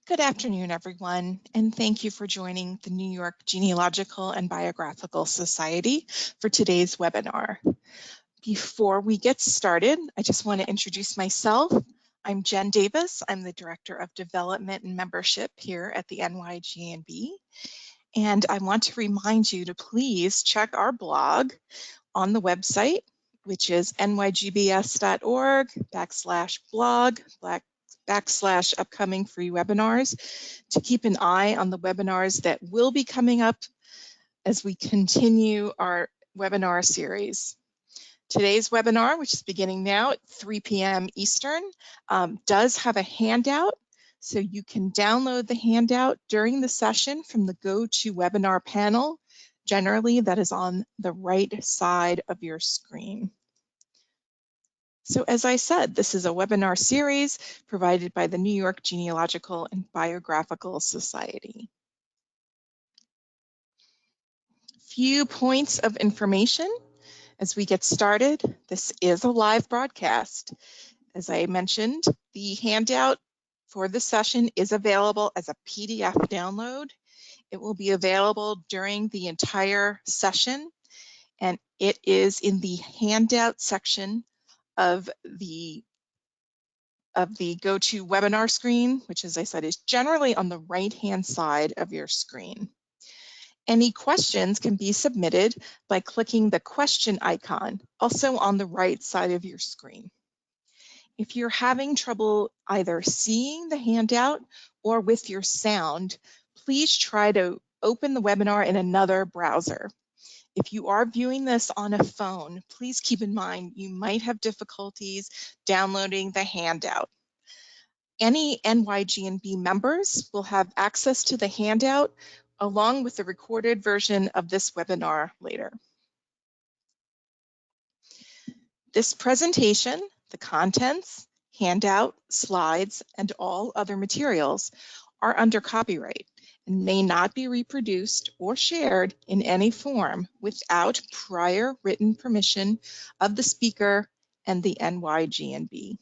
Good afternoon, everyone, and thank you for joining the New York Genealogical and Biographical Society for today's webinar. Before we get started, I just want to introduce myself. I'm Jen Davis. I'm the Director of Development and Membership here at the NYGNB. And I want to remind you to please check our blog on the website, which is nygbs.org/blog/upcoming free webinars, to keep an eye on the webinars that will be coming up as we continue our webinar series. Today's webinar, which is beginning now at 3 p.m. Eastern, does have a handout, so you can download the handout during the session from the GoToWebinar panel. Generally, that is on the right side of your screen. So as I said, this is a webinar series provided by the New York Genealogical and Biographical Society. Few points of information as we get started. This is a live broadcast. As I mentioned, the handout for the session is available as a PDF download. It will be available during the entire session, and it is in the handout section of the GoToWebinar screen, which, as I said, is generally on the right-hand side of your screen. Any questions can be submitted by clicking the question icon, also on the right side of your screen. If you're having trouble either seeing the handout or with your sound, please try to open the webinar in another browser. If you are viewing this on a phone, please keep in mind you might have difficulties downloading the handout. Any NYGNB members will have access to the handout along with the recorded version of this webinar later. This presentation, the contents, handout, slides, and all other materials are under copyright and may not be reproduced or shared in any form without prior written permission of the speaker and the NYGNB.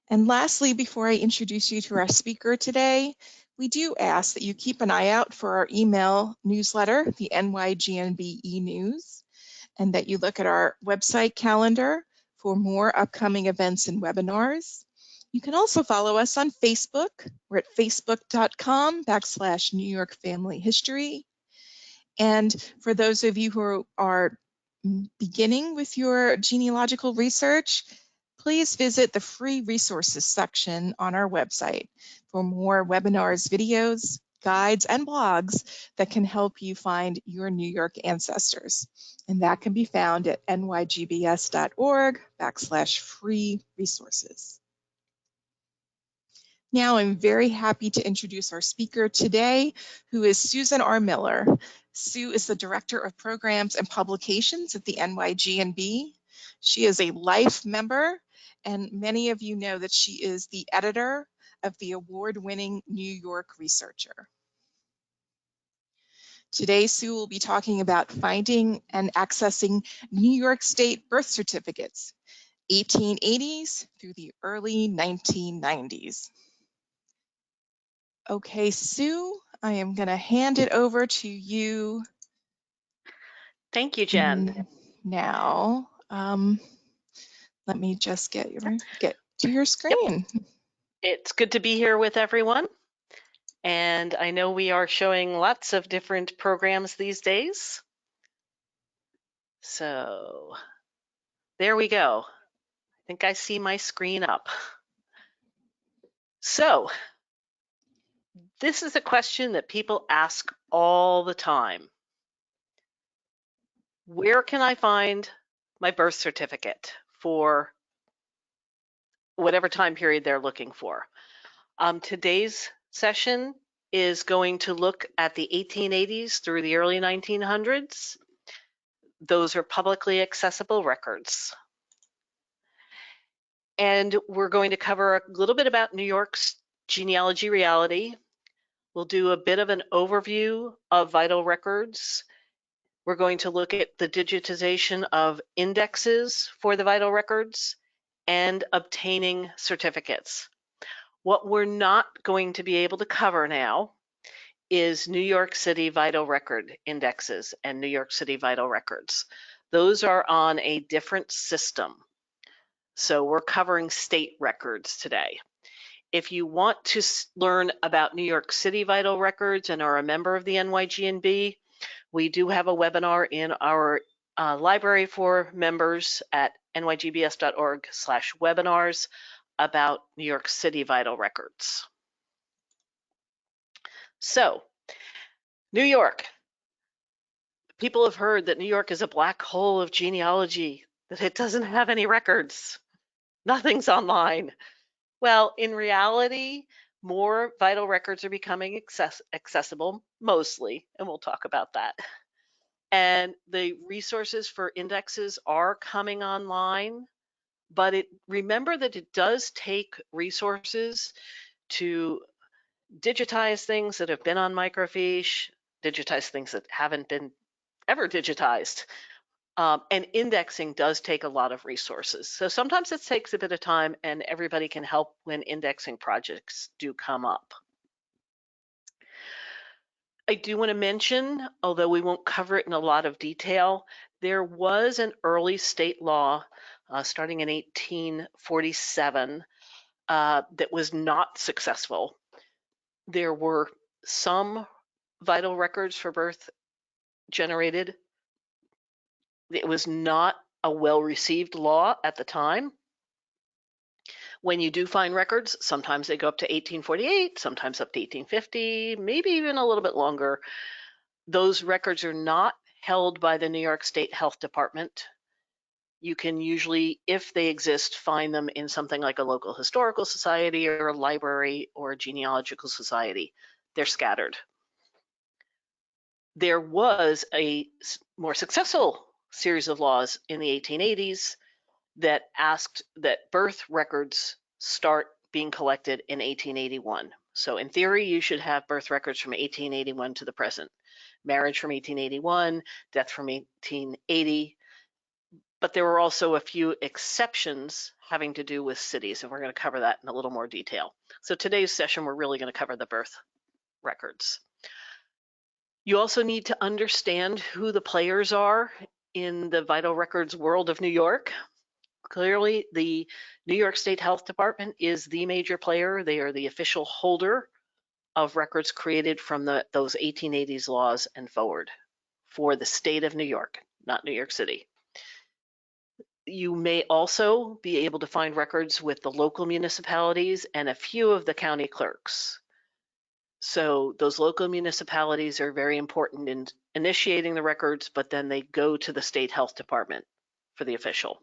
And lastly, before I introduce you to our speaker today, we do ask that you keep an eye out for our email newsletter, the NYGNB e-News, and that you look at our website calendar for more upcoming events and webinars. You can also follow us on Facebook. We're at facebook.com/New York Family History. And for those of you who are beginning with your genealogical research, please visit the free resources section on our website for more webinars, videos, guides, and blogs that can help you find your New York ancestors. And that can be found at nygbs.org/free resources. Now I'm very happy to introduce our speaker today, who is Susan R. Miller. Sue is the Director of Programs and Publications at the NYGNB. She is a life member, and many of you know that she is the editor of the award-winning New York Researcher. Today, Sue will be talking about finding and accessing New York State birth certificates, 1880s through the early 1990s. Okay, Sue, I am going to hand it over to you. Thank you, Jen. Now, let me just get to your screen. Yep. It's good to be here with everyone. And I know we are showing lots of different programs these days. So there we go. I think I see my screen up. So this is a question that people ask all the time. Where can I find my birth certificate for whatever time period they're looking for? Today's session is going to look at the 1880s through the early 1900s. Those are publicly accessible records. And we're going to cover a little bit about New York's genealogy reality. We'll do a bit of an overview of vital records. We're going to look at the digitization of indexes for the vital records and obtaining certificates. What we're not going to be able to cover now is New York City vital record indexes and New York City vital records. Those are on a different system. So we're covering state records today. If you want to learn about New York City vital records and are a member of the NYGNB, we do have a webinar in our library for members at nygbs.org/webinars about New York City vital records. So, New York. People have heard that New York is a black hole of genealogy, that it doesn't have any records. Nothing's online. Well, in reality, more vital records are becoming accessible, mostly, and we'll talk about that. And the resources for indexes are coming online, but remember that it does take resources to digitize things that have been on microfiche, digitize things that haven't been ever digitized. And indexing does take a lot of resources. So sometimes it takes a bit of time, and everybody can help when indexing projects do come up. I do want to mention, although we won't cover it in a lot of detail, there was an early state law starting in 1847 that was not successful. There were some vital records for birth generated. It was not a well-received law at the time. When you do find records, sometimes they go up to 1848, sometimes up to 1850, maybe even a little bit longer. Those records are not held by the New York State Health Department. You can usually, if they exist, find them in something like a local historical society or a library or a genealogical society. They're scattered. There was a more successful series of laws in the 1880s that asked that birth records start being collected in 1881. So in theory, you should have birth records from 1881 to the present. Marriage from 1881, death from 1880. But there were also a few exceptions having to do with cities, and we're going to cover that in a little more detail. So today's session, we're really going to cover the birth records. You also need to understand who the players are in the vital records world of New York. Clearly, the New York State Health Department is the major player. They are the official holder of records created from those 1880s laws and forward for the state of New York, not New York City. You may also be able to find records with the local municipalities and a few of the county clerks. So those local municipalities are very important in initiating the records, but then they go to the state health department for the official.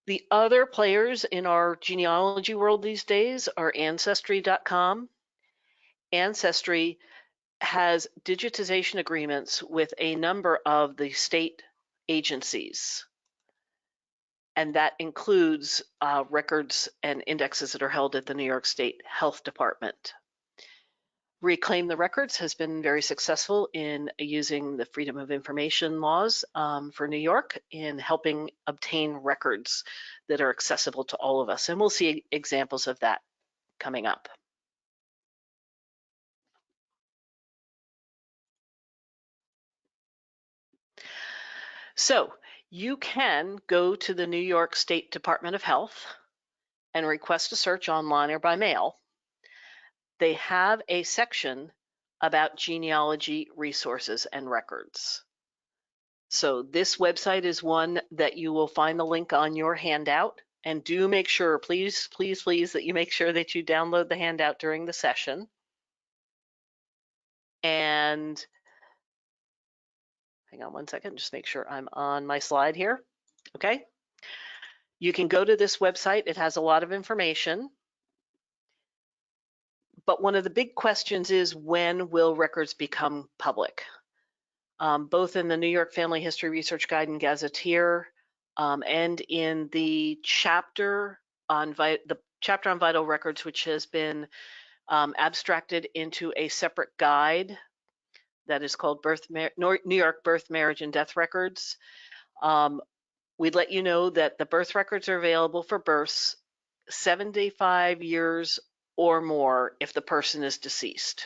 The other players in our genealogy world these days are ancestry.com. Ancestry has digitization agreements with a number of the state agencies, and that includes records and indexes that are held at the New York State Health Department. Reclaim the Records has been very successful in using the Freedom of Information laws for New York in helping obtain records that are accessible to all of us. And we'll see examples of that coming up. So you can go to the New York State Department of Health and request a search online or by mail. They have a section about genealogy resources and records. So this website is one that you will find the link on your handout, and do make sure, please, please, please, that you make sure that you download the handout during the session. And hang on one second, just make sure I'm on my slide here. Okay. You can go to this website. It has a lot of information. But one of the big questions is, when will records become public? Both in the New York Family History Research Guide and Gazetteer, and in the chapter on vital records, which has been abstracted into a separate guide that is called New York Birth, Marriage, and Death Records. We'd let you know that the birth records are available for births 75 years or more if the person is deceased.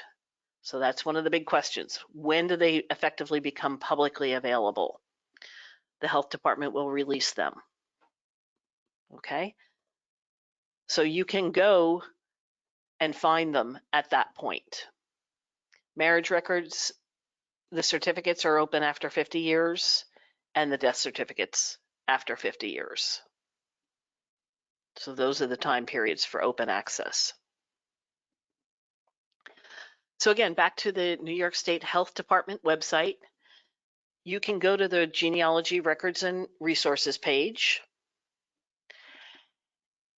So that's one of the big questions. When do they effectively become publicly available? The health department will release them. Okay? So you can go and find them at that point. Marriage records, the certificates are open after 50 years, and the death certificates after 50 years. So those are the time periods for open access. So again, back to the New York State Health Department website. You can go to the genealogy records and resources page,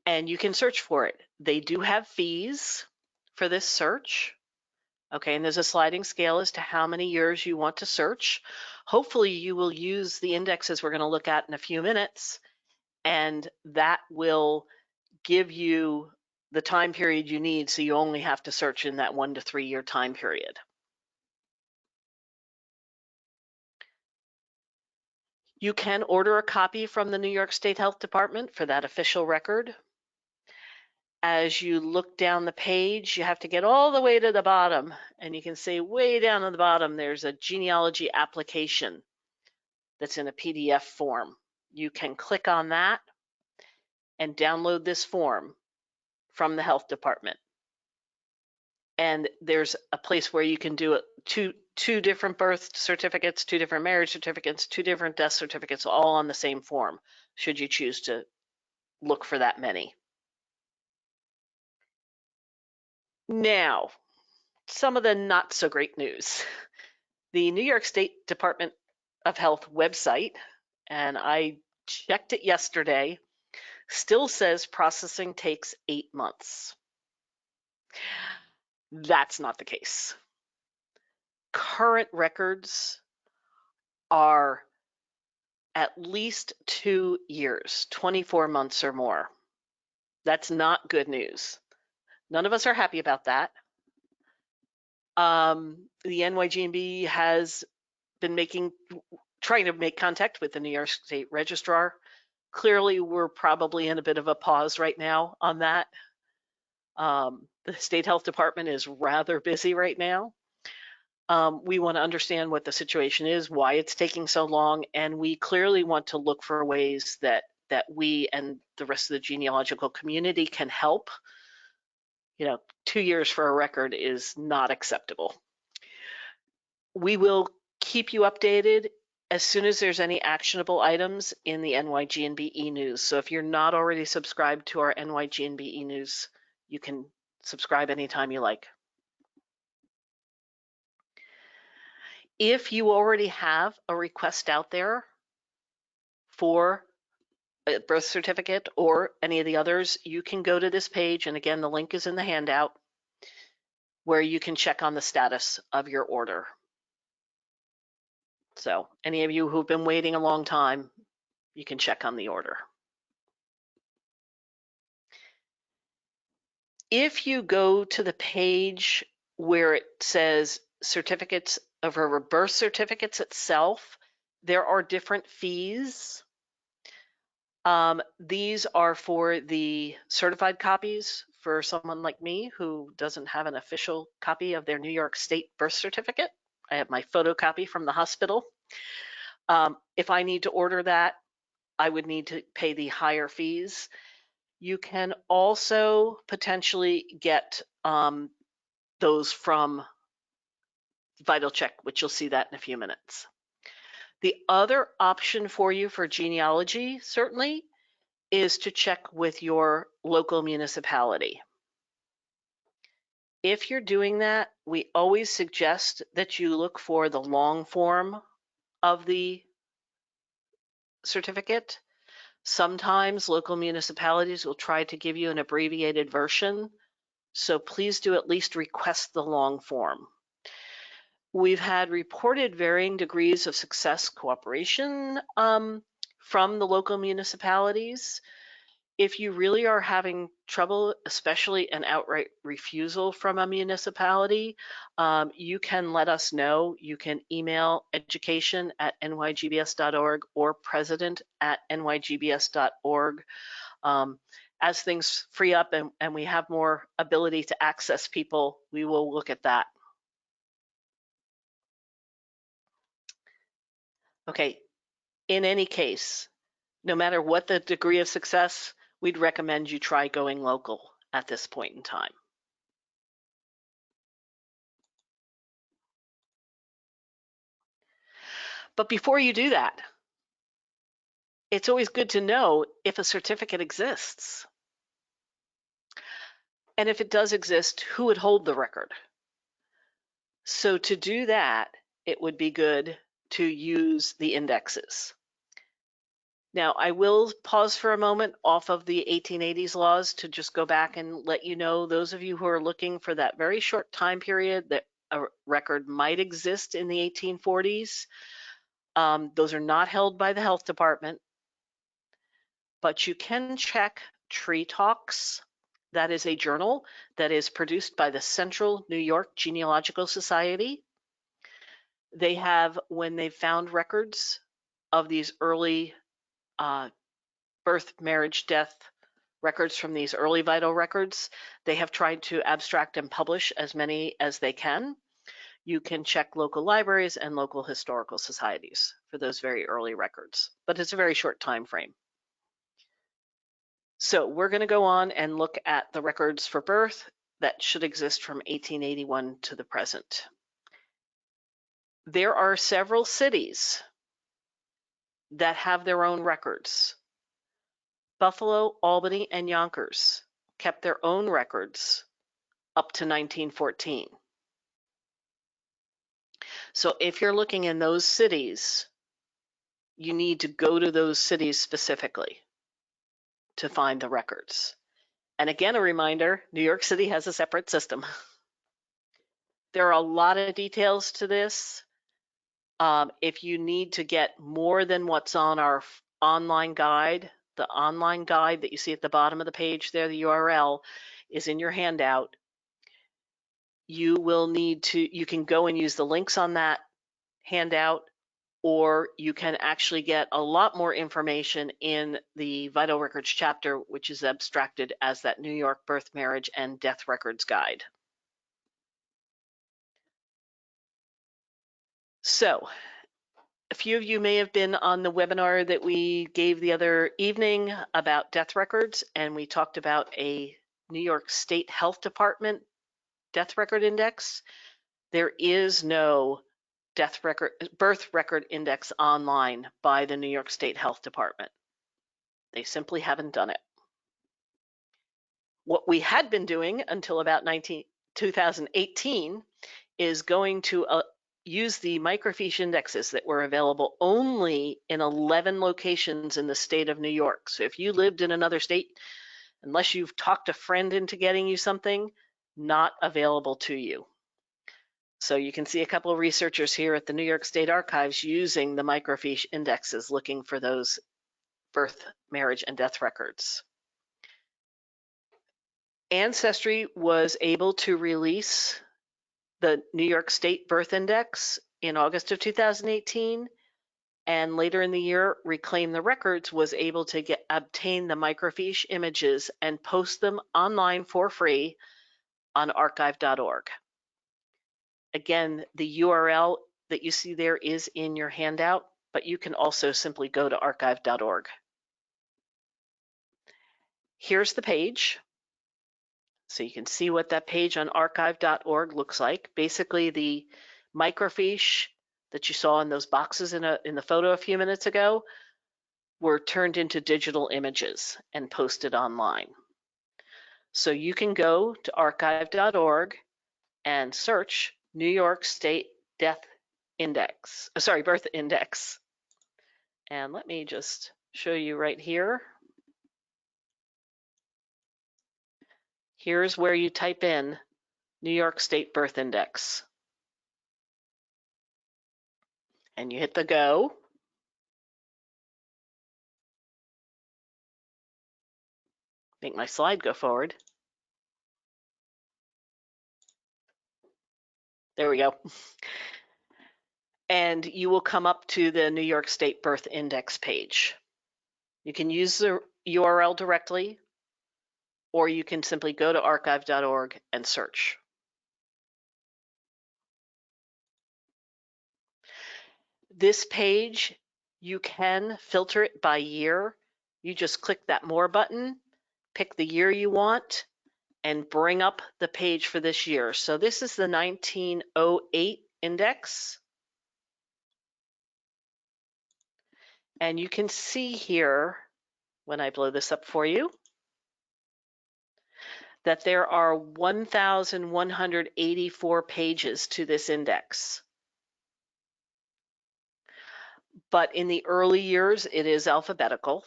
and you can search for it. They do have fees for this search. Okay, and there's a sliding scale as to how many years you want to search. Hopefully you will use the indexes we're going to look at in a few minutes, and that will give you the time period you need, so you only have to search in that 1 to 3 year time period. You can order a copy from the New York State Health Department for that official record. As you look down the page, you have to get all the way to the bottom, and you can see way down at the bottom there's a genealogy application that's in a PDF form. You can click on that and download this form from the health department. And there's a place where you can do it, two different birth certificates, 2 different marriage certificates, 2 different death certificates, all on the same form, should you choose to look for that many. Now, some of the not so great news. The New York State Department of Health website, and I checked it yesterday, still says processing takes 8 months. That's not the case. Current records are at least 2 years, 24 months or more. That's not good news. None of us are happy about that. The NYGB has been trying to make contact with the New York State Registrar. Clearly, we're probably in a bit of a pause right now on that. The State Health Department is rather busy right now. We want to understand what the situation is, why it's taking so long, and we clearly want to look for ways that we and the rest of the genealogical community can help. 2 years for a record is not acceptable. We will keep you updated as soon as there's any actionable items in the NYGNB e-news. So if you're not already subscribed to our NYGNB e-news, you can subscribe anytime you like. If you already have a request out there for a birth certificate or any of the others, you can go to this page, and again, the link is in the handout, where you can check on the status of your order. So any of you who've been waiting a long time, you can check on the order. If you go to the page where it says certificates of her birth certificates itself, there are different fees. These are for the certified copies for someone like me who doesn't have an official copy of their New York State birth certificate. I have my photocopy from the hospital. If I need to order that, I would need to pay the higher fees. You can also potentially get those from VitalCheck, which you'll see that in a few minutes. The other option for you for genealogy, certainly, is to check with your local municipality. If you're doing that, we always suggest that you look for the long form of the certificate. Sometimes local municipalities will try to give you an abbreviated version, so please do at least request the long form. We've had reported varying degrees of success cooperation from the local municipalities. If you really are having trouble, especially an outright refusal from a municipality, you can let us know. You can email education@nygbs.org or president@nygbs.org. as things free up and we have more ability to access people, we will look at that. Okay, in any case, no matter what the degree of success, we'd recommend you try going local at this point in time. But before you do that, it's always good to know if a certificate exists. And if it does exist, who would hold the record? So to do that, it would be good to use the indexes. Now, I will pause for a moment off of the 1880s laws to just go back and let you know, those of you who are looking for that very short time period that a record might exist in the 1840s, those are not held by the health department, but you can check Tree Talks. That is a journal that is produced by the Central New York Genealogical Society. They have, when they've found records of these early birth, marriage, death records from these early vital records, they have tried to abstract and publish as many as they can. You can check local libraries and local historical societies for those very early records, but it's a very short time frame. So we're going to go on and look at the records for birth that should exist from 1881 to the present. There are several cities that have their own records. Buffalo, Albany, and Yonkers kept their own records up to 1914. So if you're looking in those cities, you need to go to those cities specifically to find the records. And again, a reminder, New York City has a separate system. There are a lot of details to this. If you need to get more than what's on our online guide, the online guide that you see at the bottom of the page there, the URL is in your handout. You will need to, you can go and use the links on that handout, or you can actually get a lot more information in the Vital Records chapter, which is abstracted as that New York Birth, Marriage, and Death Records Guide. So, a few of you may have been on the webinar that we gave the other evening about death records, and we talked about a New York State Health Department death record index. There is no birth record index online by the New York State Health Department. They simply haven't done it. What we had been doing until about 2018 is going to use the microfiche indexes that were available only in 11 locations in the state of New York. So if you lived in another state, unless you've talked a friend into getting you something, not available to you. So you can see a couple of researchers here at the New York State Archives using the microfiche indexes, looking for those birth, marriage, and death records. Ancestry was able to release the New York State Birth Index in August of 2018, and later in the year, Reclaim the Records was able to obtain the microfiche images and post them online for free on archive.org. Again, the URL that you see there is in your handout, but you can also simply go to archive.org. Here's the page. So you can see what that page on archive.org looks like. Basically, the microfiche that you saw in those boxes in the photo a few minutes ago were turned into digital images and posted online. So you can go to archive.org and search New York State Birth Index. And let me just show you right here. Here's where you type in New York State Birth Index. And you hit the go. Make my slide go forward. There we go. And you will come up to the New York State Birth Index page. You can use the URL directly, or you can simply go to archive.org and search. This page, you can filter it by year. You just click that More button, pick the year you want, and bring up the page for this year. So this is the 1908 index. And you can see here, when I blow this up for you, that there are 1,184 pages to this index. But in the early years, it is alphabetical,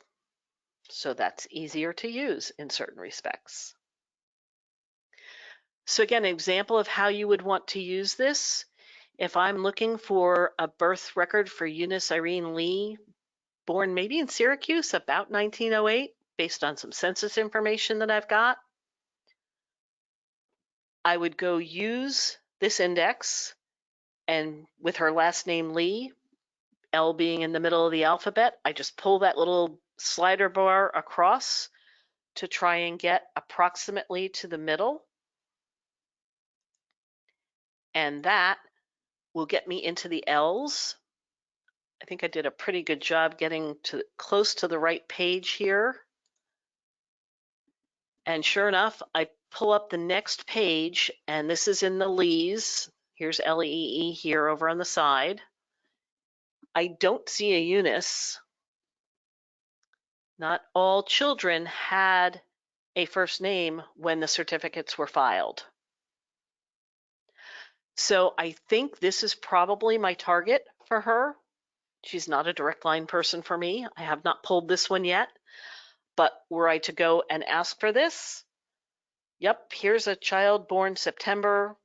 so that's easier to use in certain respects. So again, an example of how you would want to use this, if I'm looking for a birth record for Eunice Irene Lee, born maybe in Syracuse about 1908, based on some census information that I've got, I would go use this index, and with her last name Lee, L being in the middle of the alphabet, I just pull that little slider bar across to try and get approximately to the middle. And that will get me into the L's. I think I did a pretty good job getting to close to the right page here. And sure enough, I pull up the next page, and this is in the Lees. Here's L-E-E here over on the side. I don't see a Eunice. Not all children had a first name when the certificates were filed. So I think this is probably my target for her. She's not a direct line person for me. I have not pulled this one yet, but were I to go and ask for this, yep, here's a child born September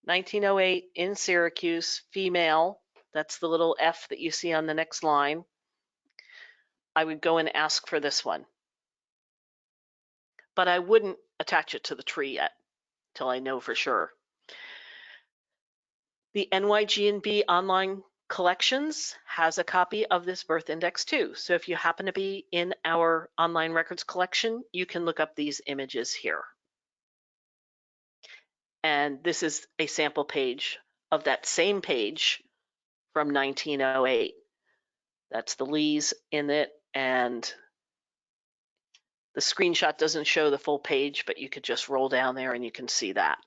1908 in Syracuse, female. That's the little F that you see on the next line. I would go and ask for this one. But I wouldn't attach it to the tree yet till I know for sure. The NYG&B online collections has a copy of this birth index too. So if you happen to be in our online records collection, you can look up these images here. And this is a sample page of that same page from 1908. That's the Lees in it, and the screenshot doesn't show the full page, but you could just roll down there and you can see that.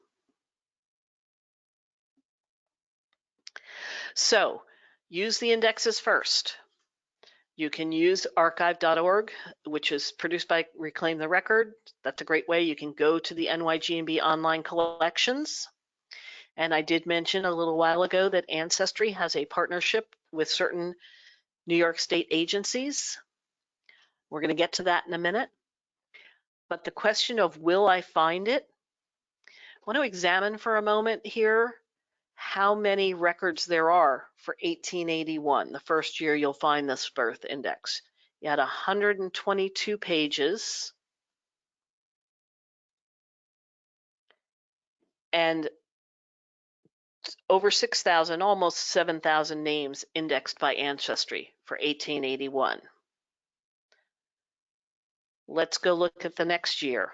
So use the indexes first. You can use archive.org, which is produced by Reclaim the Record. That's a great way. You can go to the NYG&B online collections. And I did mention a little while ago that Ancestry has a partnership with certain New York State agencies. We're going to get to that in a minute. But the question of will I find it? I want to examine for a moment here how many records there are for 1881, the first year you'll find this birth index. You had 122 pages and over 6,000, almost 7,000 names indexed by Ancestry for 1881. Let's go look at the next year.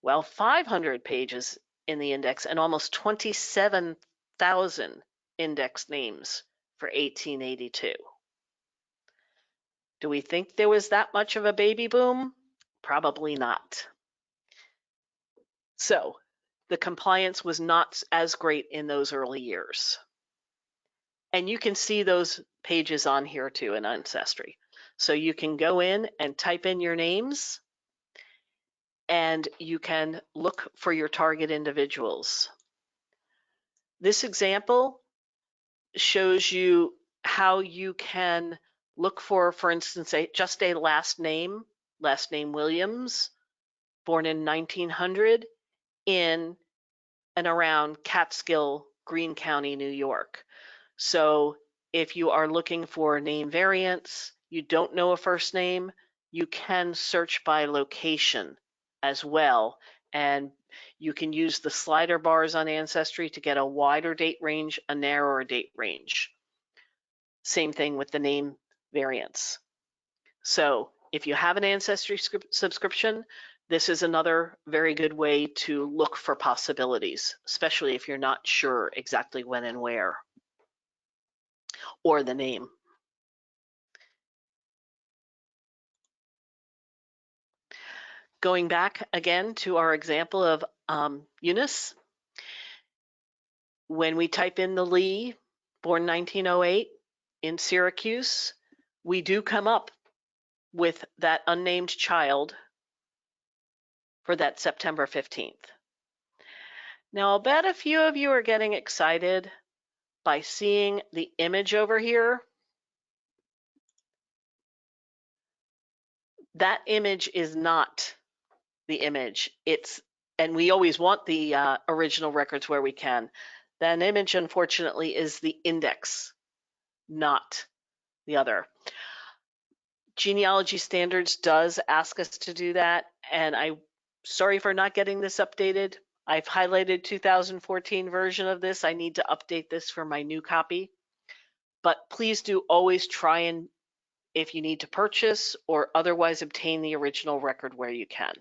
Well, 500 pages in the index and almost 27,000 indexed names for 1882. Do we think there was that much of a baby boom? Probably not. So the compliance was not as great in those early years. And you can see those pages on here too in Ancestry. So you can go in and type in your names and you can look for your target individuals. This example shows you how you can look for instance, just a last name Williams, born in 1900 in and around Catskill, Greene County, New York. So if you are looking for name variants, you don't know a first name, you can search by location as well. And you can use the slider bars on Ancestry to get a wider date range, a narrower date range. Same thing with the name variants. So if you have an Ancestry subscription, This is another very good way to look for possibilities, especially if you're not sure exactly when and where, or the name. Going back again to our example of Eunice, when we type in the Lee, born 1908, in Syracuse, we do come up with that unnamed child for that September 15th. Now, I'll bet a few of you are getting excited by seeing the image over here. That image is not the image. And we always want the original records where we can. That image, unfortunately, is the index, not the other. Genealogy Standards does ask us to do that, and I'm sorry for not getting this updated. I've highlighted 2014 version of this. I need to update this for my new copy. But please do always try and, if you need to purchase or otherwise obtain the original record where you can.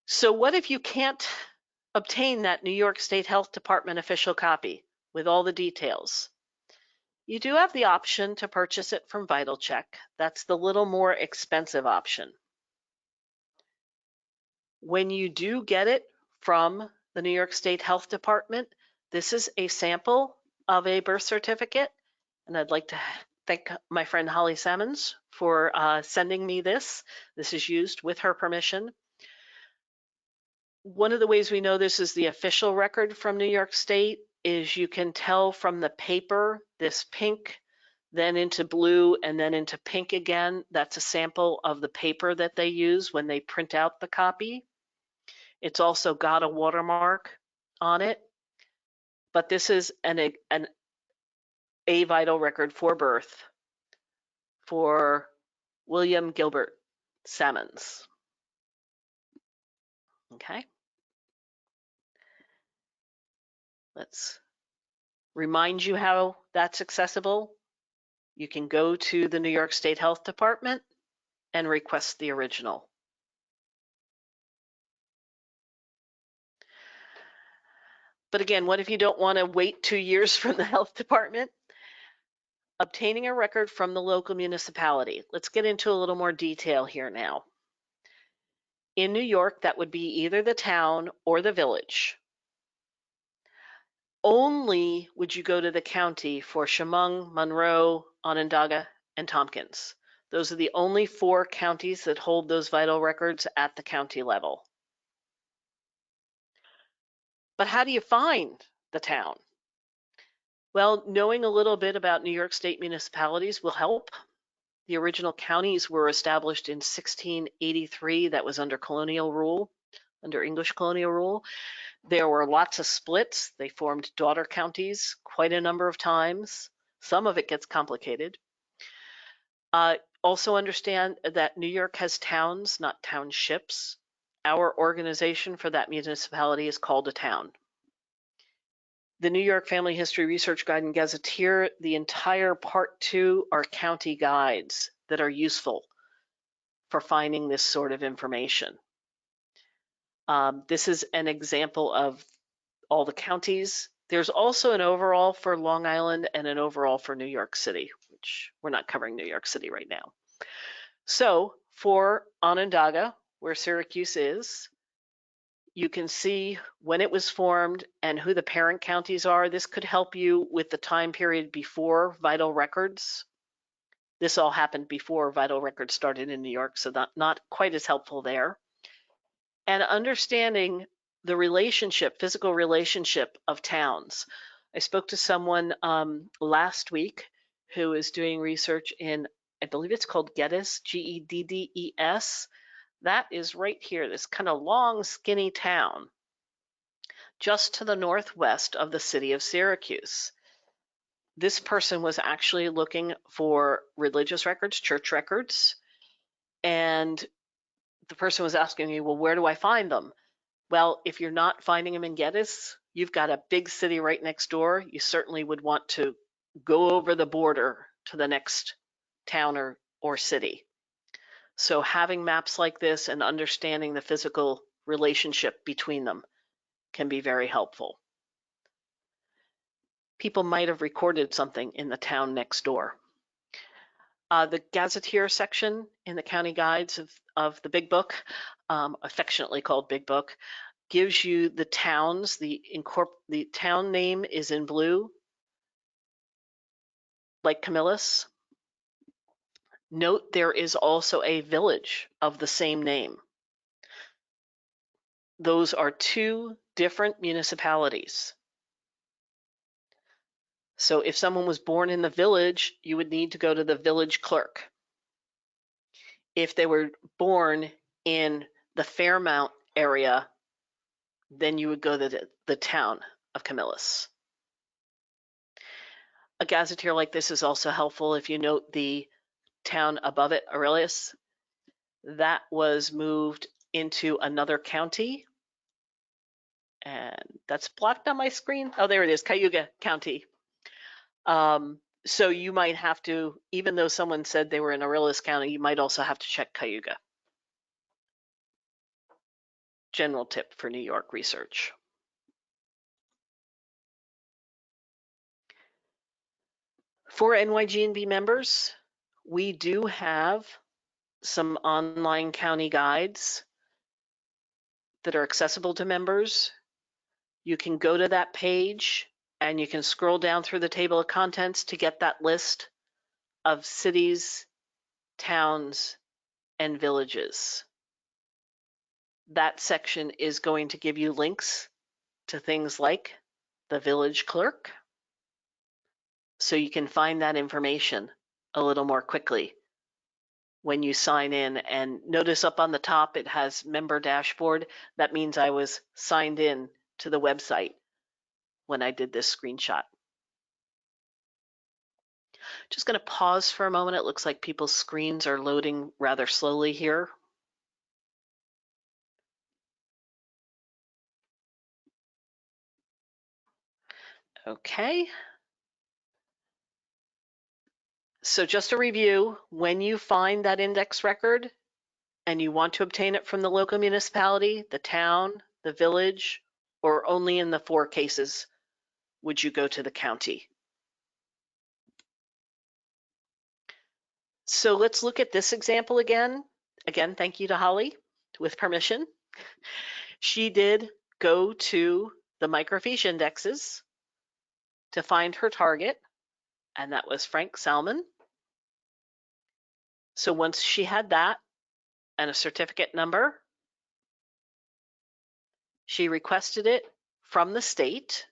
So what if you can't obtain that New York State Health Department official copy with all the details? You do have the option to purchase it from VitalCheck. That's the little more expensive option. When you do get it from the New York State Health Department, this is a sample of a birth certificate, and I'd like to thank my friend Holly Sammons for sending me this. This is used with her permission. One of the ways we know this is the official record from New York State is you can tell from the paper, this pink, then into blue, and then into pink again. That's a sample of the paper that they use when they print out the copy. It's also got a watermark on it, but this is a vital record for birth for William Gilbert Sammons. Okay. Let's remind you how that's accessible. You can go to the New York State Health Department and request the original. But again, what if you don't want to wait 2 years from the health department? Obtaining a record from the local municipality. Let's get into a little more detail here now. In New York, that would be either the town or the village. Only would you go to the county for Chemung, Monroe, Onondaga, and Tompkins. Those are the only 4 counties that hold those vital records at the county level. But how do you find the town? Well, knowing a little bit about New York State municipalities will help. The original counties were established in 1683. That was under colonial rule, under English colonial rule. There were lots of splits. They formed daughter counties quite a number of times. Some of it gets complicated. Also understand that New York has towns, not townships. Our organization for that municipality is called a town. The New York Family History Research Guide and Gazetteer, the entire Part 2 are county guides that are useful for finding this sort of information. This is an example of all the counties. There's also an overall for Long Island and an overall for New York City, which we're not covering New York City right now. So for Onondaga, where Syracuse is, you can see when it was formed and who the parent counties are. This could help you with the time period before vital records. This all happened before vital records started in New York, so not quite as helpful there. And understanding the relationship, physical relationship of towns. I spoke to someone last week who is doing research in, I believe it's called Geddes, Geddes. That is right here, this kind of long, skinny town, just to the northwest of the city of Syracuse. This person was actually looking for religious records, church records, and the person was asking me, well, where do I find them? Well, if you're not finding them in Geddes, you've got a big city right next door. You certainly would want to go over the border to the next town or city. So having maps like this and understanding the physical relationship between them can be very helpful. People might have recorded something in the town next door. The gazetteer section in the county guides of the Big Book, affectionately called Big Book, gives you the towns. The town name is in blue, like Camillus. Note there is also a village of the same name. Those are two different municipalities. So if someone was born in the village, you would need to go to the village clerk. If they were born in the Fairmount area, then you would go to the town of Camillus. A gazetteer like this is also helpful if you note the town above it, Aurelius. That was moved into another county. And that's blocked on my screen. Oh, there it is, Cayuga County. So you might have to, even though someone said they were in Aurelius County, you might also have to check Cayuga. General tip for New York research. For NYG&B members, we do have some online county guides that are accessible to members. You can go to that page and you can scroll down through the table of contents to get that list of cities, towns, and villages. That section is going to give you links to things like the village clerk, so you can find that information a little more quickly when you sign in. And notice up on the top it has member dashboard. That means I was signed in to the website when I did this screenshot. Just going to pause for a moment. It looks like people's screens are loading rather slowly here. Okay. So just a review, when you find that index record and you want to obtain it from the local municipality, the town, the village, or only in the 4 cases would you go to the county? So let's look at this example again. Again, thank you to Holly, with permission. She did go to the microfiche indexes to find her target, and that was Frank Salmon. So once she had that and a certificate number, she requested it from the state.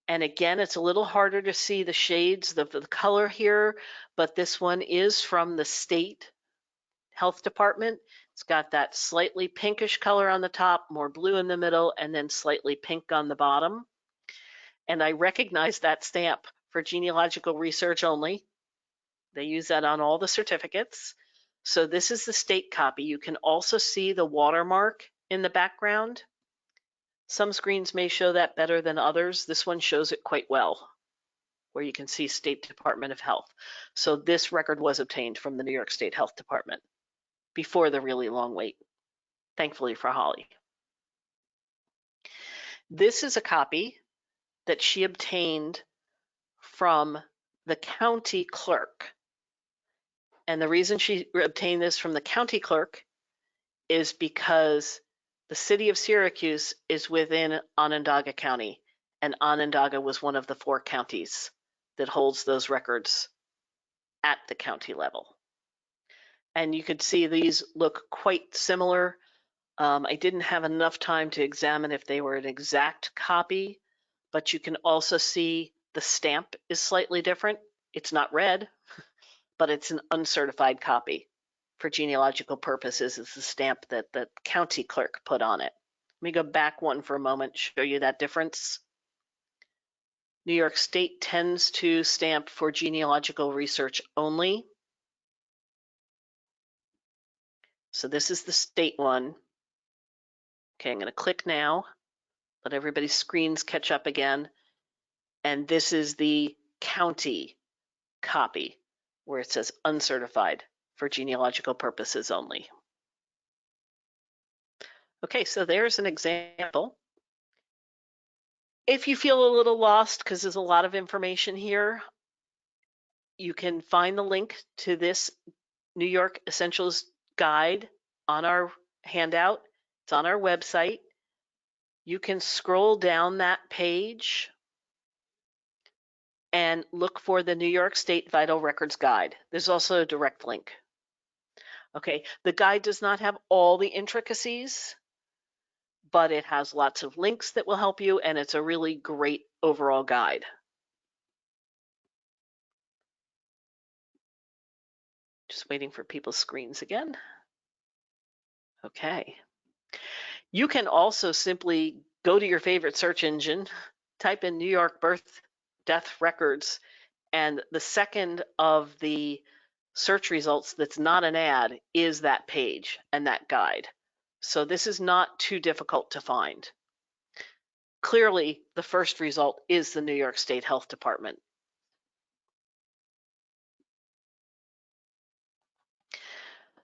And again, it's a little harder to see the shades of the color here, but this one is from the state health department. It's got that slightly pinkish color on the top, more blue in the middle, and then slightly pink on the bottom. And I recognize that stamp for genealogical research only. They use that on all the certificates. So this is the state copy. You can also see the watermark in the background. Some screens may show that better than others. This one shows it quite well, where you can see State Department of Health. So this record was obtained from the New York State Health Department before the really long wait, thankfully for Holly. This is a copy that she obtained from the county clerk. And the reason she obtained this from the county clerk is because the city of Syracuse is within Onondaga County, and Onondaga was one of the 4 counties that holds those records at the county level. And you could see these look quite similar. I didn't have enough time to examine if they were an exact copy, but you can also see the stamp is slightly different. It's not red, but it's an uncertified copy. For genealogical purposes, it's the stamp that the county clerk put on it. Let me go back one for a moment, show you that difference. New York State tends to stamp for genealogical research only. So this is the state one. Okay, I'm going to click now, let everybody's screens catch up again. And this is the county copy where it says uncertified. for genealogical purposes only. Okay, so there's an example. If you feel a little lost because there's a lot of information here, you can find the link to this New York Essentials Guide on our handout. It's on our website. You can scroll down that page and look for the New York State Vital Records Guide. There's also a direct link. Okay, the guide does not have all the intricacies, but it has lots of links that will help you, and it's a really great overall guide. Just waiting for people's screens again. Okay. You can also simply go to your favorite search engine, type in New York birth death records, and the second of the search results that's not an ad is that page and that guide. So this is not too difficult to find. Clearly, the first result is the New York State Health Department.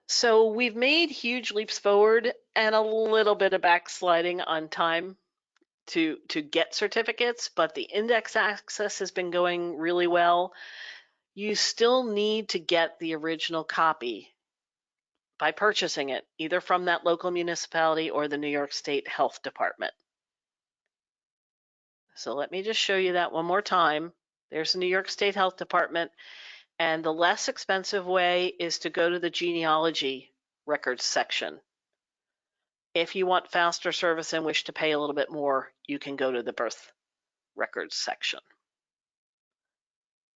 So we've made huge leaps forward and a little bit of backsliding on time to get certificates, but the index access has been going really well. You still need to get the original copy by purchasing it, either from that local municipality or the New York State Health Department. So let me just show you that one more time. There's the New York State Health Department, and the less expensive way is to go to the genealogy records section. If you want faster service and wish to pay a little bit more, you can go to the birth records section.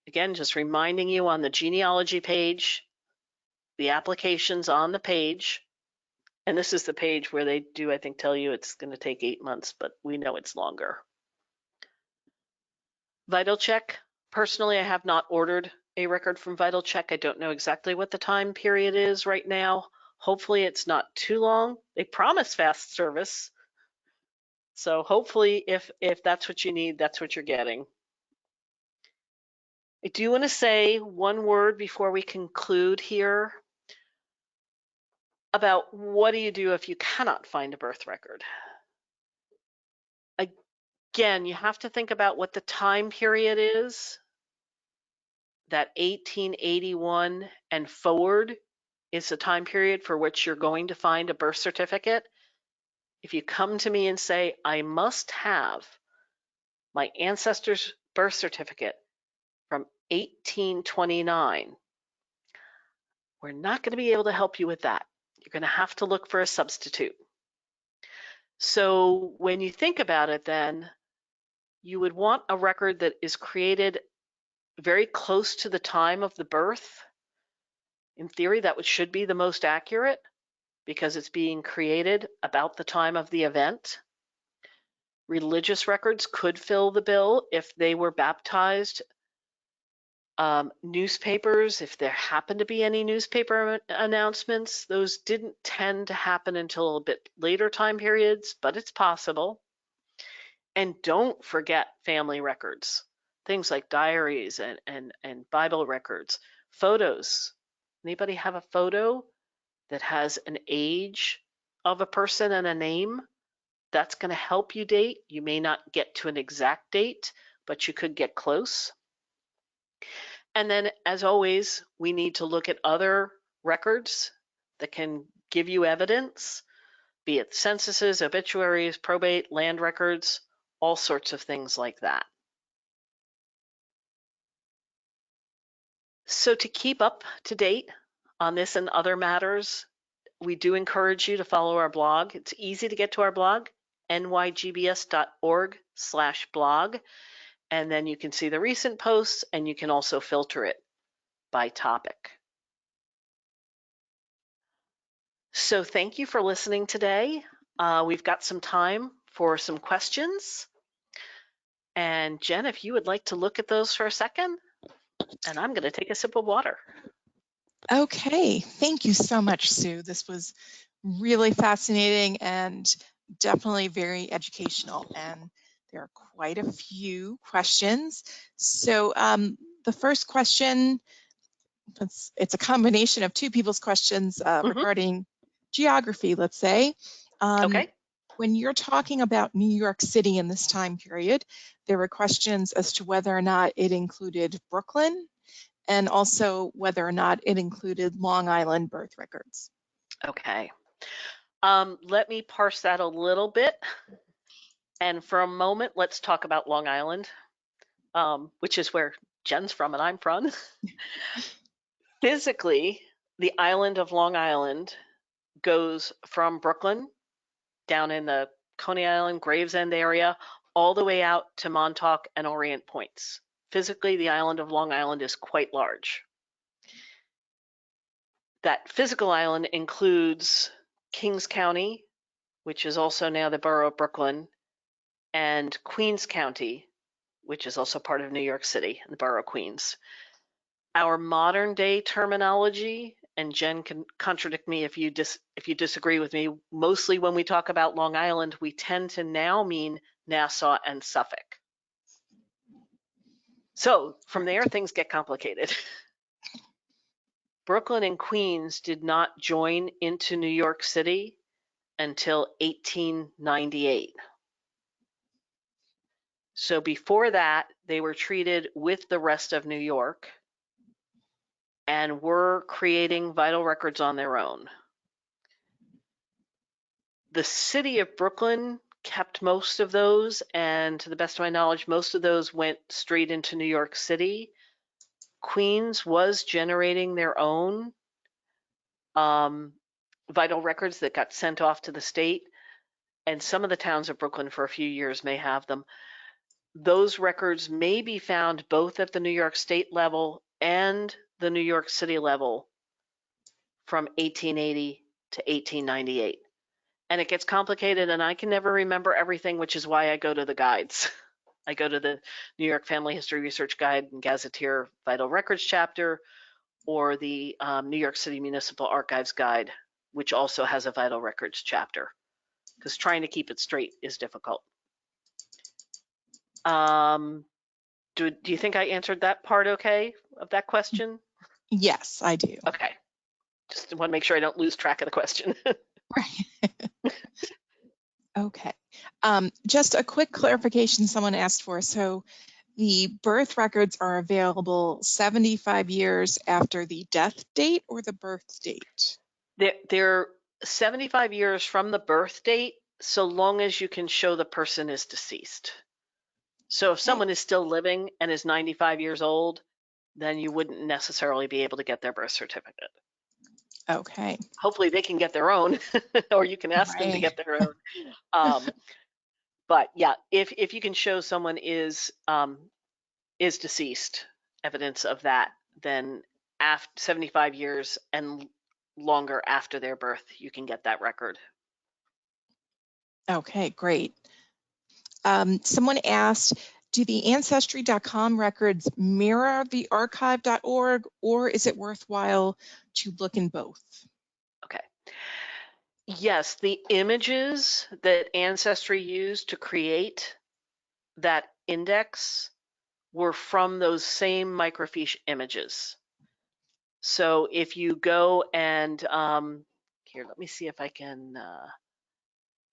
Again, just reminding you on the genealogy page, the application's on the page, and this is the page where they do, I think, tell you it's going to take 8 months, but we know it's longer. Vital Check. Personally, I have not ordered a record from Vital Check. I don't know exactly what the time period is right now. Hopefully it's not too long. They promise fast service. So hopefully if that's what you need, that's what you're getting. I do want to say one word before we conclude here about what do you do if you cannot find a birth record. Again, you have to think about what the time period is. That 1881 and forward is the time period for which you're going to find a birth certificate. If you come to me and say, I must have my ancestor's birth certificate from 1829, we're not going to be able to help you with that. You're going to have to look for a substitute. So when you think about it then, you would want a record that is created very close to the time of the birth. In theory, that should be the most accurate because it's being created about the time of the event. Religious records could fill the bill if they were baptized. Newspapers, if there happened to be any newspaper announcements, those didn't tend to happen until a bit later time periods, but it's possible. And don't forget family records, things like diaries and Bible records, photos. Anybody have a photo that has an age of a person and a name? That's going to help you date. You may not get to an exact date, but you could get close. And then, as always, we need to look at other records that can give you evidence, be it censuses, obituaries, probate, land records, all sorts of things like that. So to keep up to date on this and other matters, we do encourage you to follow our blog. It's easy to get to our blog, nygbs.org/blog, and then you can see the recent posts and you can also filter it by topic. So thank you for listening today. We've got some time for some questions. And Jen, if you would like to look at those for a second, and I'm going to take a sip of water. Okay, thank you so much, Sue. This was really fascinating and definitely very educational. And there are quite a few questions. So the first question, it's a combination of two people's questions regarding geography, let's say. Okay. When you're talking about New York City in this time period, there were questions as to whether or not it included Brooklyn and also whether or not it included Long Island birth records. Okay. Let me parse that a little bit. And for a moment, let's talk about Long Island, which is where Jen's from and I'm from. Physically, the island of Long Island goes from Brooklyn down in the Coney Island, Gravesend area, all the way out to Montauk and Orient Points. Physically, the island of Long Island is quite large. That physical island includes Kings County, which is also now the borough of Brooklyn, and Queens County, which is also part of New York City, the borough of Queens. Our modern day terminology, and Jen can contradict me if you disagree with me, mostly when we talk about Long Island, we tend to now mean Nassau and Suffolk. So from there, things get complicated. Brooklyn and Queens did not join into New York City until 1898. So before that, they were treated with the rest of New York and were creating vital records on their own. The city of Brooklyn kept most of those, and to the best of my knowledge, most of those went straight into New York City. Queens was generating their own vital records that got sent off to the state, and some of the towns of Brooklyn for a few years may have them. Those records may be found both at the New York State level and the New York City level from 1880 to 1898. And it gets complicated, and I can never remember everything, which is why I go to the guides. I go to the New York Family History Research Guide and Gazetteer Vital Records chapter, or the New York City Municipal Archives Guide, which also has a Vital Records chapter, because trying to keep it straight is difficult. Do you think I answered that part okay of that question? Yes, I do. Okay. Just want to make sure I don't lose track of the question. Right. Okay. Just a quick clarification someone asked for. So the birth records are available 75 years after the death date or the birth date? They're 75 years from the birth date, so long as you can show the person is deceased. So if someone is still living and is 95 years old, then you wouldn't necessarily be able to get their birth certificate. Okay. Hopefully they can get their own, or you can ask them to get their own. But yeah, if you can show someone is deceased, evidence of that, then after 75 years and longer after their birth, you can get that record. Okay, great. Someone asked, do the ancestry.com records mirror the archive.org, or is it worthwhile to look in both? Okay. Yes, the images that Ancestry used to create that index were from those same microfiche images. So if you go and, here, let me see if I can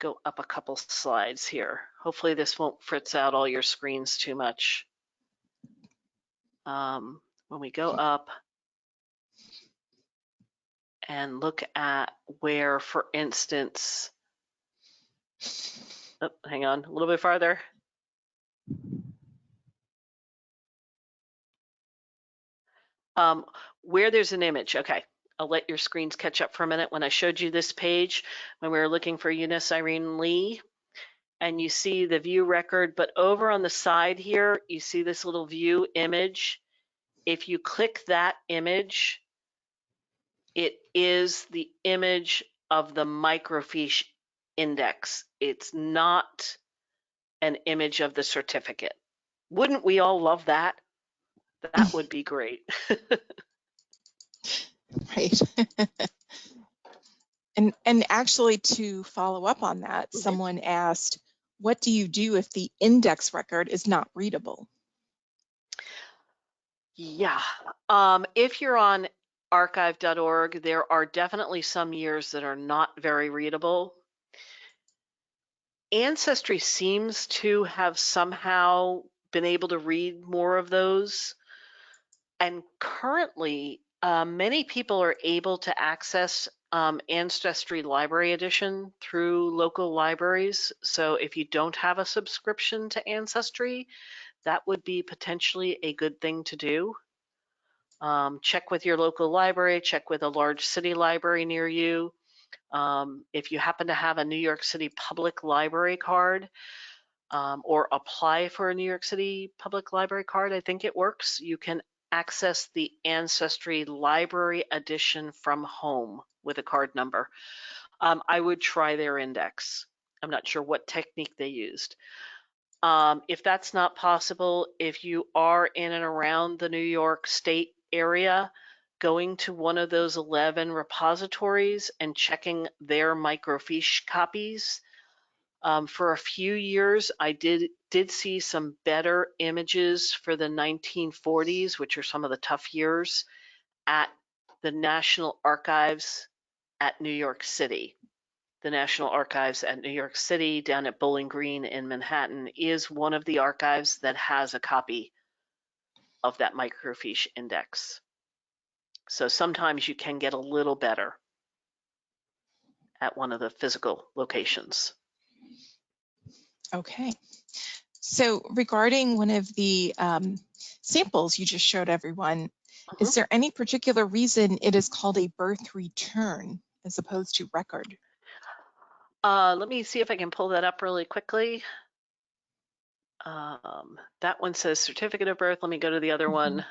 go up a couple slides here. Hopefully this won't fritz out all your screens too much. When we go up and look at where, for instance, oh, hang on, a little bit farther. Where there's an image, okay, I'll let your screens catch up for a minute. When I showed you this page, when we were looking for Eunice Irene Lee, and you see the view record, but over on the side here, you see this little view image. If you click that image, it is the image of the microfiche index. It's not an image of the certificate. Wouldn't we all love that? That would be great. Right. And actually, to follow up on that, someone asked, what do you do if the index record is not readable? Yeah. If you're on archive.org, there are definitely some years that are not very readable. Ancestry seems to have somehow been able to read more of those. And currently, many people are able to access Ancestry Library Edition through local libraries. So if you don't have a subscription to Ancestry, that would be potentially a good thing to do. Check with your local library, check with a large city library near you. If you happen to have a New York City Public Library card, or apply for a New York City Public Library card, I think it works. You can access the Ancestry Library Edition from home with a card number. I would try their index. I'm not sure what technique they used. If that's not possible, if you are in and around the New York State area, going to one of those 11 repositories and checking their microfiche copies. For a few years, I did see some better images for the 1940s, which are some of the tough years, at the National Archives at New York City. The National Archives at New York City down at Bowling Green in Manhattan is one of the archives that has a copy of that microfiche index. So sometimes you can get a little better at one of the physical locations. Okay. So regarding one of the samples you just showed everyone, is there any particular reason it is called a birth return as opposed to record? Let me see if I can pull that up really quickly. That one says certificate of birth. Let me go to the other one.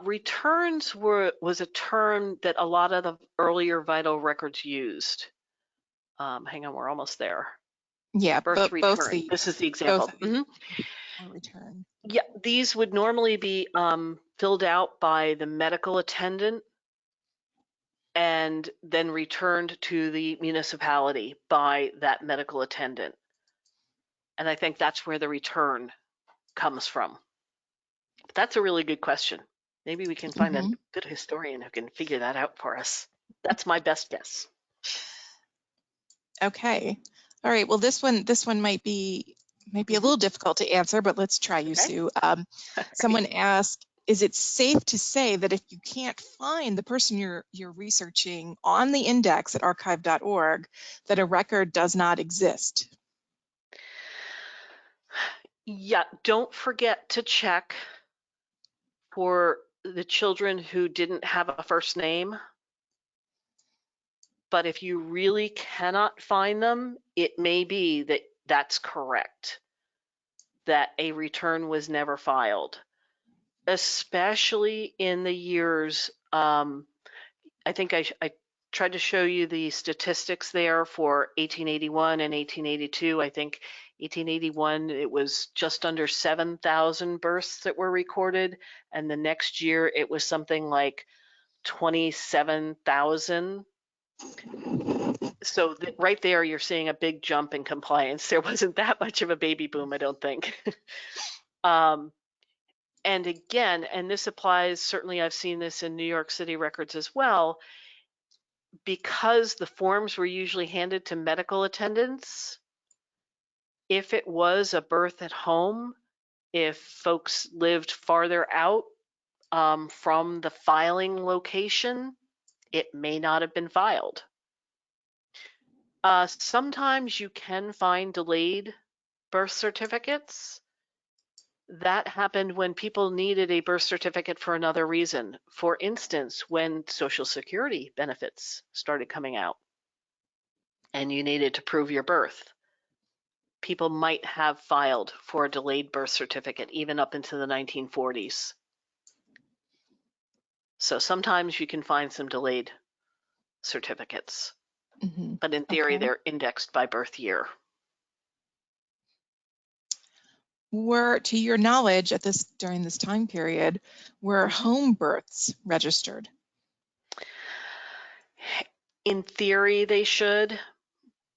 Returns was a term that a lot of the earlier vital records used. Hang on, we're almost there. Yeah, Birth both return. the This is the both example. or return. Yeah, these would normally be filled out by the medical attendant and then returned to the municipality by that medical attendant. And I think that's where the return comes from. But that's a really good question. Maybe we can find a good historian who can figure that out for us. That's my best guess. Okay. All right. Well, this one might be a little difficult to answer, but let's try you, Okay. Sue. Someone asked, is it safe to say that if you can't find the person you're researching on the index at archive.org, that a record does not exist? Yeah, don't forget to check for the children who didn't have a first name. But if you really cannot find them, it may be that that's correct, that a return was never filed, especially in the years, I think I tried to show you the statistics there for 1881 and 1882. I think 1881, it was just under 7,000 births that were recorded. And the next year it was something like 27,000. So right there, you're seeing a big jump in compliance. There wasn't that much of a baby boom, I don't think. And again, and this applies, certainly I've seen this in New York City records as well, because the forms were usually handed to medical attendants, if it was a birth at home, if folks lived farther out from the filing location, it may not have been filed. Sometimes you can find delayed birth certificates. That happened when people needed a birth certificate for another reason. For instance, when Social Security benefits started coming out and you needed to prove your birth, people might have filed for a delayed birth certificate even up into the 1940s. So sometimes you can find some delayed certificates, but in theory, they're indexed by birth year. Were, to your knowledge, during this time period, were home births registered? In theory, they should,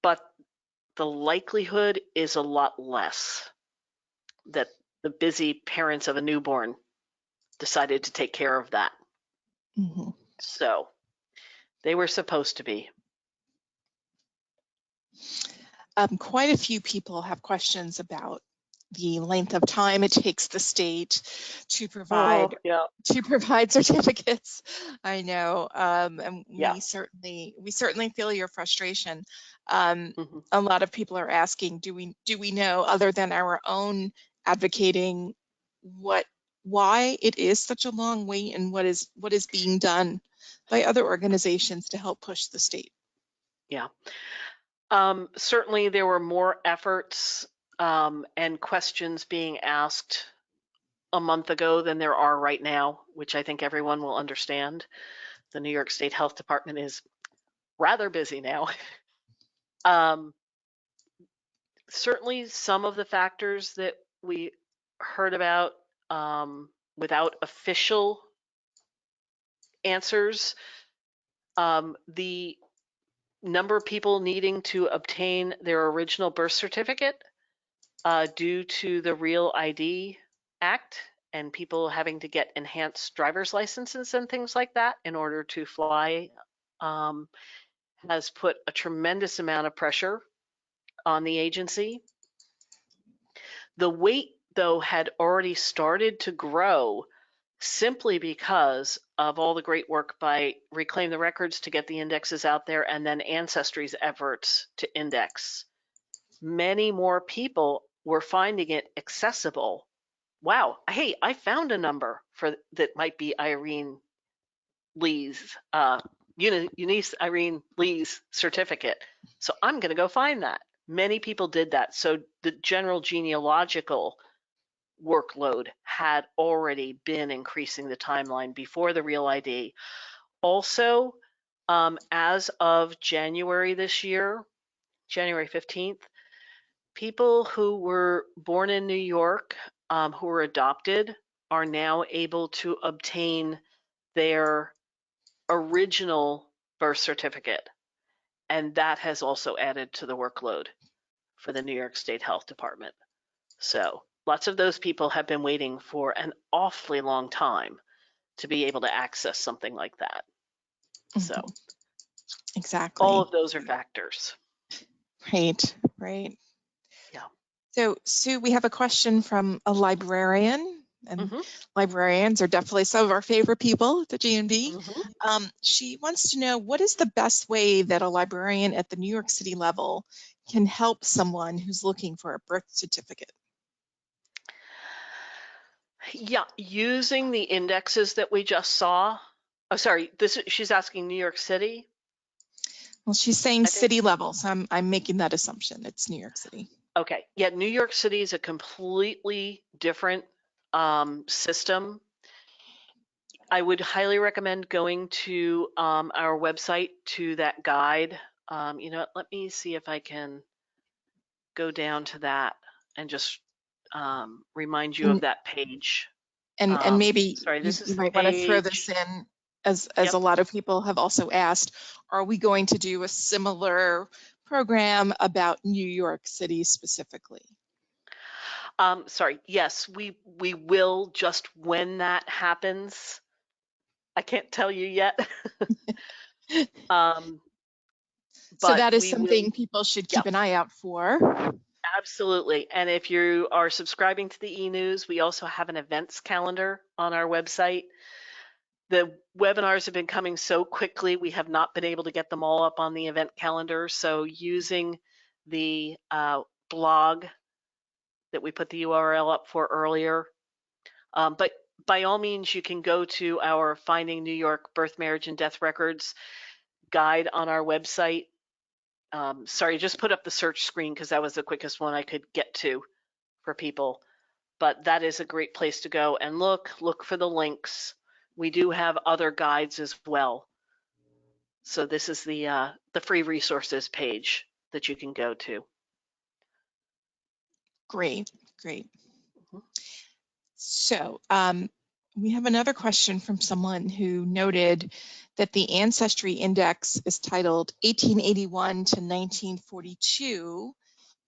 but the likelihood is a lot less that the busy parents of a newborn decided to take care of that. Mm-hmm. So they were supposed to be. Quite a few people have questions about the length of time it takes the state to provide yeah. certificates. I know, and Yeah. we certainly feel your frustration. Mhm. A lot of people are asking, do we know, other than our own advocating, why it is such a long wait, and what is being done by other organizations to help push the state? Yeah. Certainly there were more efforts and questions being asked a month ago than there are right now, which I think everyone will understand. The New York State Health Department is rather busy now. Certainly some of the factors that we heard about without official answers, the number of people needing to obtain their original birth certificate due to the Real ID Act and people having to get enhanced driver's licenses and things like that in order to fly has put a tremendous amount of pressure on the agency. The wait, though, had already started to grow simply because of all the great work by Reclaim the Records to get the indexes out there, and then Ancestry's efforts to index. Many more people were finding it accessible. Wow, hey, I found a number for that might be Irene Lee's, Eunice Irene Lee's certificate. So I'm going to go find that. Many people did that. So the general genealogical workload had already been increasing the timeline before the Real ID. Also, as of January this year, January 15th, people who were born in New York, who were adopted, are now able to obtain their original birth certificate. And that has also added to the workload for the New York State Health Department. So lots of those people have been waiting for an awfully long time to be able to access something like that. So Exactly. all of those are factors. Right. Yeah. So, Sue, we have a question from a librarian, and librarians are definitely some of our favorite people at the GNB. She wants to know, what is the best way that a librarian at the New York City level can help someone who's looking for a birth certificate? Yeah, using the indexes that we just saw. Oh, sorry, she's asking New York City. Well, she's saying city level, so I'm making that assumption. It's New York City. Okay, yeah, New York City is a completely different system. I would highly recommend going to our website, to that guide. You know, let me see if I can go down to that and just remind you of that page. And maybe sorry, this is you the might want to throw page. this in, as a lot of people have also asked, are we going to do a similar program about New York City specifically? Sorry, yes, we will, just when that happens. I can't tell you yet. So But that is we something will, people should yeah, keep an eye out for. absolutely. And if you are subscribing to the e-news, we also have an events calendar on our website. The webinars have been coming so quickly, we have not been able to get them all up on the event calendar. So using the blog that we put the URL up for earlier. But by all means, you can go to our Finding New York Birth, Marriage, and Death Records guide on our website. Sorry, just put up the search screen because that was the quickest one I could get to for people. But that is a great place to go and look for the links. We do have other guides as well. So this is the free resources page that you can go to. Great. So we have another question from someone who noted that the Ancestry Index is titled 1881 to 1942,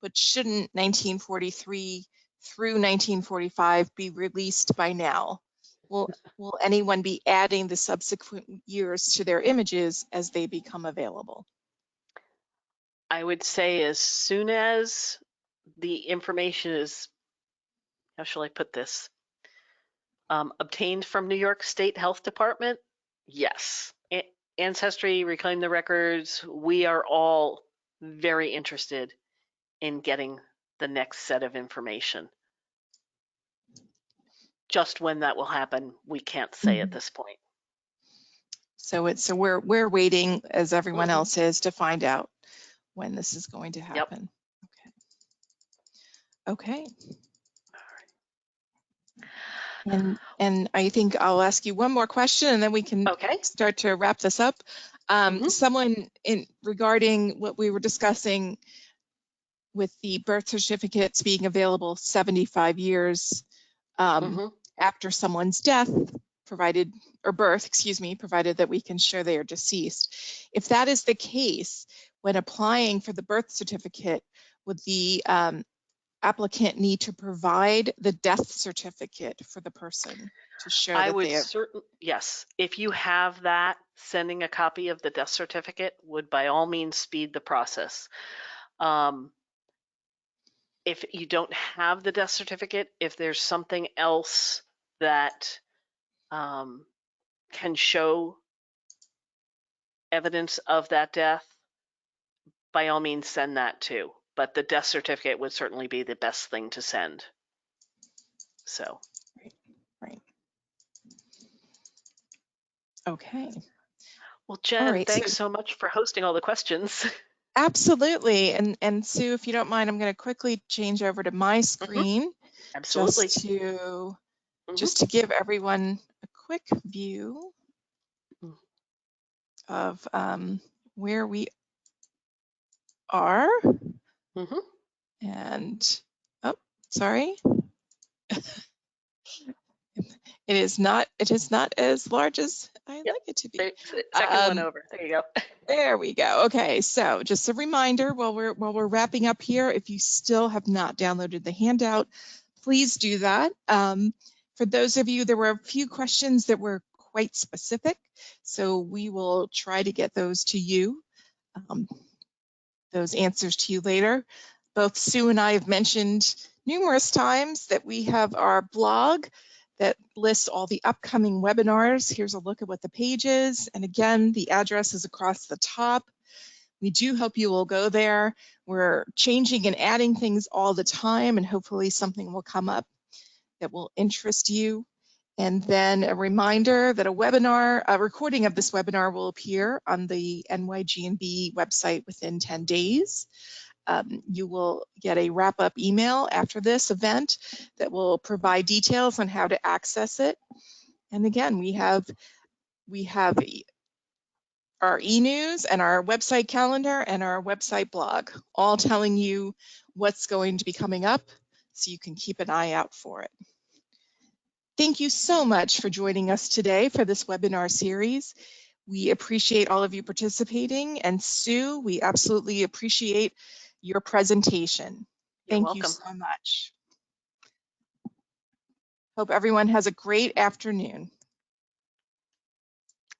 but shouldn't 1943 through 1945 be released by now? Will anyone be adding the subsequent years to their images as they become available? I would say as soon as the information is, how shall I put this, obtained from New York State Health Department, yes. Ancestry, Reclaim the Records, we are all very interested in getting the next set of information. Just when that will happen, we can't say at this point. So we're waiting, as everyone else is, to find out when this is going to happen. Yep. Okay. And I think I'll ask you one more question, and then we can start to wrap this up. Someone regarding what we were discussing with the birth certificates being available 75 years after someone's death, provided that we can show they are deceased. If that is the case, when applying for the birth certificate, would the applicant need to provide the death certificate for the person to show that they have? Yes. If you have that, sending a copy of the death certificate would by all means speed the process. If you don't have the death certificate, if there's something else that can show evidence of that death, by all means send that too. But the death certificate would certainly be the best thing to send. So. Right. Okay. Well, Jen, thanks so much for hosting all the questions. Absolutely. And Sue, if you don't mind, I'm going to quickly change over to my screen. Absolutely. Just to give everyone a quick view of where we are. And, oh, sorry. It is not as large as I'd like it to be. Second one over. There you go. There we go. Okay, so just a reminder while we're wrapping up here, if you still have not downloaded the handout, please do that. For those of you, there were a few questions that were quite specific, so we will try to get those to you, those answers to you later. Both Sue and I have mentioned numerous times that we have our blog that lists all the upcoming webinars. Here's a look at what the page is. And again, the address is across the top. We do hope you will go there. We're changing and adding things all the time, and hopefully something will come up that will interest you. And then a reminder that a recording of this webinar will appear on the NYGNB website within 10 days. You will get a wrap-up email after this event that will provide details on how to access it. And again, we have our e-news and our website calendar and our website blog, all telling you what's going to be coming up, so you can keep an eye out for it. Thank you so much for joining us today for this webinar series. We appreciate all of you participating, and Sue, we absolutely appreciate your presentation. Thank you so much. Hope everyone has a great afternoon.